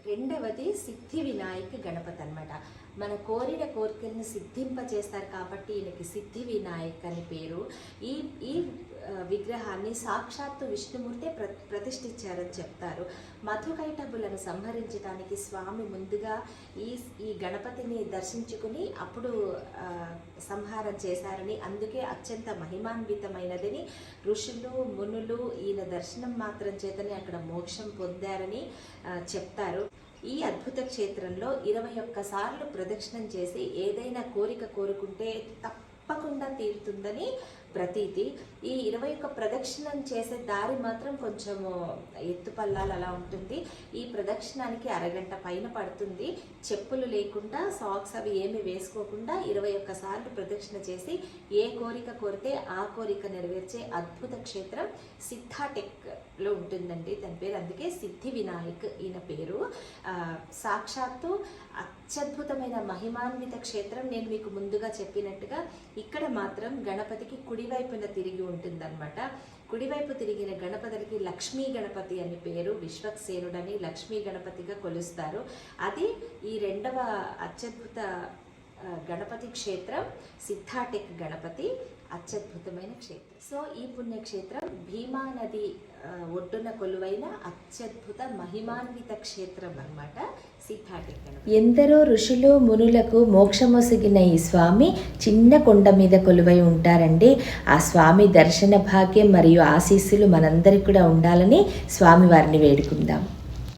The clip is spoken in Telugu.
రెండవది సిద్ధి వినాయక గణపతి అన్నమాట. మన కోరిన కోరికలను సిద్ధింపజేస్తారు కాబట్టి ఈయనకి సిద్ధి వినాయక్ అని పేరు. ఈ ఈ విగ్రహాన్ని సాక్షాత్తు విష్ణుమూర్తే ప్రతిష్ఠించారని చెప్తారు. మధుకైటబులను సంహరించడానికి స్వామి ముందుగా ఈ గణపతిని దర్శించుకుని అప్పుడు సంహారం చేశారని, అందుకే అత్యంత మహిమాన్వితమైనదని ఋషులు మునులు ఈయన దర్శనం మాత్రం చేతనే అక్కడ మోక్షం పొందారని చెప్తారు. ఈ అద్భుత క్షేత్రంలో 21 సార్లు ప్రదక్షిణం చేసి ఏదైనా కోరిక కోరుకుంటే తప్పకుండా తీరుతుందని ప్రతీతి. ఈ 21 ప్రదక్షిణం చేసే దారి మాత్రం కొంచెము ఎత్తుపల్లాలు అలా ఉంటుంది. ఈ ప్రదక్షిణానికి అరగంట పైన పడుతుంది. చెప్పులు లేకుండా, సాక్స్ అవి ఏమి వేసుకోకుండా 21 సార్లు ప్రదక్షిణ చేసి ఏ కోరిక కోరితే ఆ కోరిక నెరవేర్చే అద్భుత క్షేత్రం సిద్ధాటెక్లో ఉంటుందండి దాని పేరు. అందుకే సిద్ధి వినాయక్ ఈయన పేరు. సాక్షాత్తు అత్యద్భుతమైన మహిమాన్విత క్షేత్రం. నేను మీకు ముందుగా చెప్పినట్టుగా ఇక్కడ మాత్రం గణపతికి కుడివైపున తిరిగి ఉంటుందన్నమాట. కుడివైపు తిరిగిన గణపతికి లక్ష్మీ గణపతి అని పేరు. విశ్వక్సేనుడని లక్ష్మీ గణపతిగా కొలుస్తారు. అది ఈ రెండవ అత్యద్భుత గణపతి క్షేత్రం సిద్ధాటెక్ గణపతి. అత్యద్భుతమైన క్షేత్రం. సో ఈ పుణ్యక్షేత్రం భీమా నది ఒడ్డున కొలువైన అత్యద్భుత మహిమాన్విత క్షేత్రం అన్నమాట సిద్ధాటెక్ గణపతి. ఎందరో ఋషులు మునులకు మోక్షమొసగిన ఈ స్వామి చిన్న కొండ మీద కొలువై ఉంటారండి. ఆ స్వామి దర్శన భాగ్యం మరియు ఆశీస్సులు మనందరికీ కూడా ఉండాలని స్వామివారిని వేడుకుందాం.